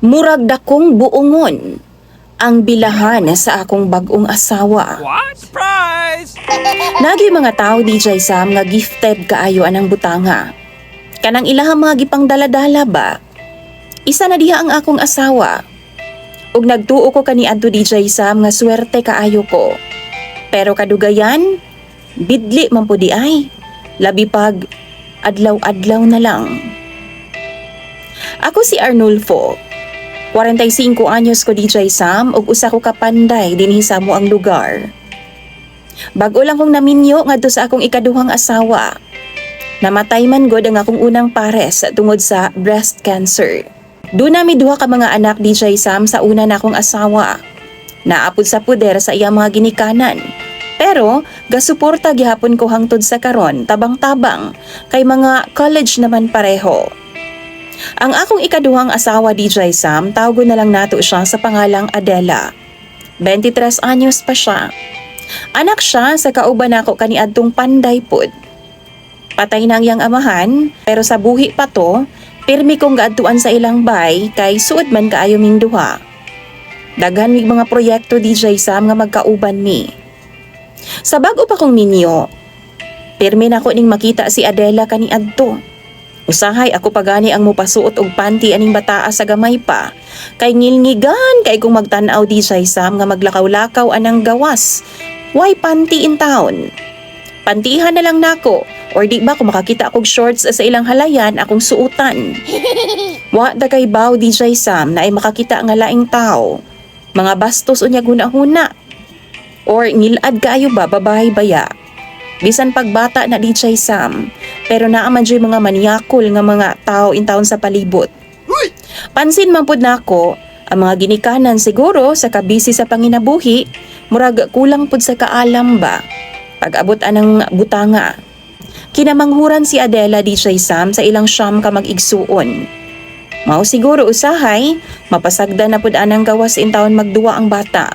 Murag dakong buongon ang bilahan sa akong bagong asawa. What? Surprise! Nagi mga tao DJ Sam nga gifted kaayo anang butanga. Kanang ilahang mga gipang daladala ba? Isa na diha ang akong asawa. Ug nagtuo ko kaniadto DJ Sam nga swerte kaayo ko. Pero kadugayan, bidli man po di ay. Labi pag adlaw-adlaw na lang. Ako si Arnulfo. 45 anyos ko DJ Sam ug usa ko kapanday dinhi sa mo ang lugar. Bago lang kong naminyo ngadto sa akong ikaduhang asawa. Namatay man gud ang akong unang pares tungod sa breast cancer. Doon nami duha ka mga anak DJ Sam sa una na akong asawa. Naapod sa puder sa iyang mga ginikanan. Pero gasuporta gihapon ko hangtod sa karon tabang-tabang kay mga college naman pareho. Ang akong ikaduhang asawa DJ Sam, tawgon na lang nato siya sa pangalang Adela. 23 anyos pa siya. Anak siya sa kauban nako kaniadtong panday pod. Patay na ang iyang amahan, pero sa buhi pa to, pirmi kong gaadtuan sa ilang bay kay suod man kaayo ming duha. Daghan mig mga proyekto DJ Sam nga magkauban mi. Sa bago pa kong minyo, pirmi nako ning makita si Adela kaniadto. Usahay ako pagani ang mupasuot og panty aning bataa sa gamay pa. Kay ngilngigan kay kung magtan-aw di siya Sam nga maglakaw-lakaw anang gawas. Why panty in town? Pantihan na lang nako or di ba kung makakita akong shorts sa ilang halayan akong suutan. Wa da kay baw di siya Sam na ay makakita nga laing tao. Mga bastos unya guna-huna. Or ngilad kaayo ba babahay baya? Bisan pagbata na DJ Sam, pero naaman dyo'y mga manyakol nga mga tao in taon sa palibot. Pansin man pud nako, ang mga ginikanan siguro sa kabisi sa panginabuhi, murag kulang pud sa kaalam ba, pag-abot anang butanga. Kinamanghuran si Adela DJ Sam sa ilang siyam ka mag-igsuon. Mao siguro usahay, mapasagda na pud anang gawas in taon magduwa ang bata.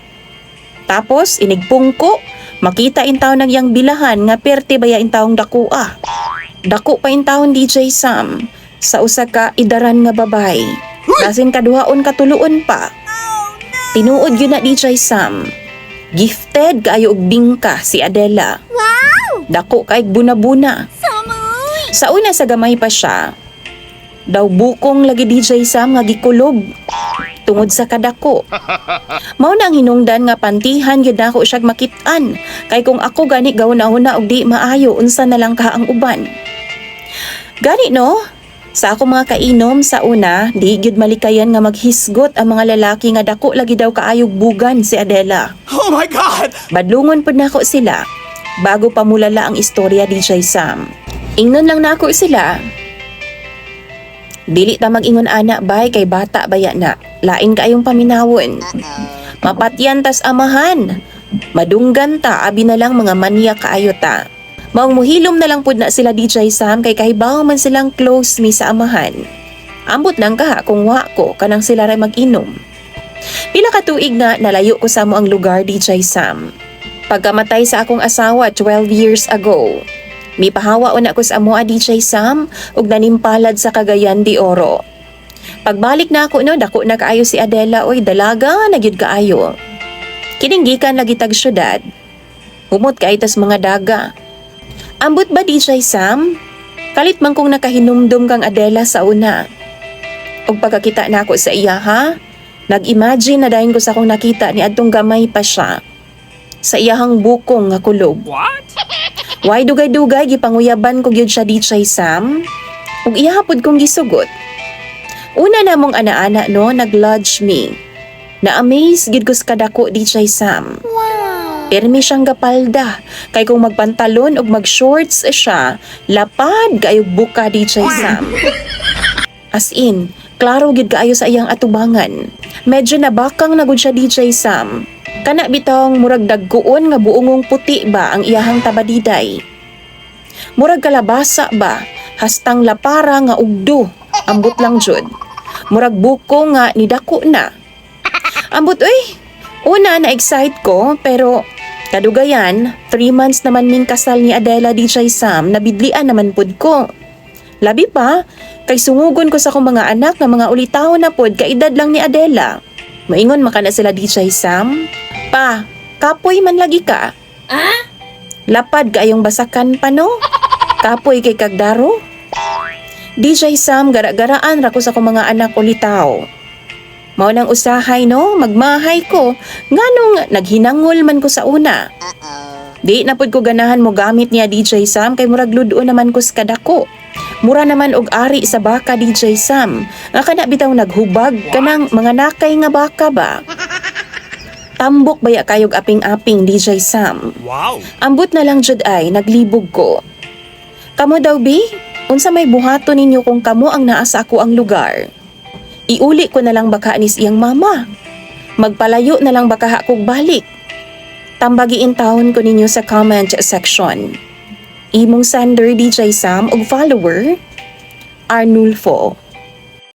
Tapos inigpungko, makita in taon ng yang bilahan nga perte baya in taong dakua. Dako pa in taon DJ Sam sa usa ka idaran nga babay. Basin kaduhaon katuluon pa. Tinuod yun na DJ Sam. Gifted kaayo og bingka si Adela. Wow! Dako kaig buna-buna. Samoy! Sa una sa gamay pa siya, daw bukong lagi DJ Sam nga gikulob tungod sa kadako. Mao na ang hinungdan nga pantihan gyud nako siya makit-an kay kung ako gani gawon-una og di maayo unsa na lang ka ang uban. Gani no, sa ako mga kainom sa una, di gyud malikayan nga maghisgot ang mga lalaki nga dako lagi daw kaayog bugan si Adela. Oh my God! Badlungon pud nako sila bago pa mulala ang istorya DJ Sam. Ingnon lang nako sila. Dili ta mag-ingon ana bay kay bata baya na. Lain kaayong paminawon. Mapatyan tas amahan. Madunggan ta abi na lang mga maniya kaayo ta. Maong muhilom na lang pud na sila DJ Sam kay kahibaw man silang close mi sa amahan. Ambot nang kaha kung wa ko kanang sila ray mag-inom. Pila ka tuig na nalayo ko sa mo ang lugar DJ Sam. Pagkamatay sa akong asawa 12 years ago. Mipahawaon ako sa amoa DJ Sam ug nanimpalad sa Cagayan de Oro. Pagbalik na ako no, dako na kaayo si Adela oy dalaga na gyud kaayo. Kining gikan lagi tag syudad. Humot kay tas mga daga. Ambot ba DJ Sam? Kalit man kong nakahinumdum kang Adela sa una. Ug pagkakita na ako sa iya ha, nag-imagine na dayon ko sa akong nakita ni adtong gamay pa siya. Sa iyahang bukong nga kulob. What? Why dugay-dugay gipanguyaban ko gyud siya DJ Sam? Ug ihapod kong gisugot. Una namong ana-ana no nag-lodge me. Na-amaze gid ko sa kadako DJ Sam. Wow! Permi siyang gapalda kay kung magpantalon ug mag-shorts siya, lapad kaayo buka DJ Sam. As in, klaro gid kaayo sa iyang atubangan. Medyo nabakang na gud siya DJ Sam. Kana bitong murag dagkuon nga buongong puti ba ang iyahang tabadiday. Murag kalabasa ba, hastang lapara nga ugdo, ambot lang jud. Murag buko nga ni dako na. Ambot una na-excite ko pero kadugayan, 3 months naman ming kasal ni Adela DJ Sam, nabidlian naman pud ko. Labi pa, kay sungugon ko sa akong mga anak nga mga ulitaw na pod kaedad lang ni Adela. Moingon makana sila DJ Sam, "Pa, kapoy man lagi ka." Lapad kaayong basakan pa no? Kapoy kay kagdaro? DJ Sam, gara-garaan ra ko sa akong mga anak ulitaw. Mao nang usahay no, magmahay ko. Nganong naghinangol man ko sa una. Di na pud ko ganahan mo gamit niya DJ Sam kay murag ludo naman ko sa kadako. Mura naman og ari sa baka DJ Sam. Nga kana bitaw naghubag kanang mga nakay nga baka ba. Tambok baya kayog aping-aping DJ Sam. Wow. Ambot na lang jud ay naglibog ko. Kamo daw bi, unsa may buhato ninyo kung kamo ang naa sa ako ang lugar? Iuli ko na lang baka anis iyang mama. Magpalayo na lang baka kog balik. Tambagiin taon ko ninyo sa comment section. Imong sender DJ Sam og follower, Arnulfo.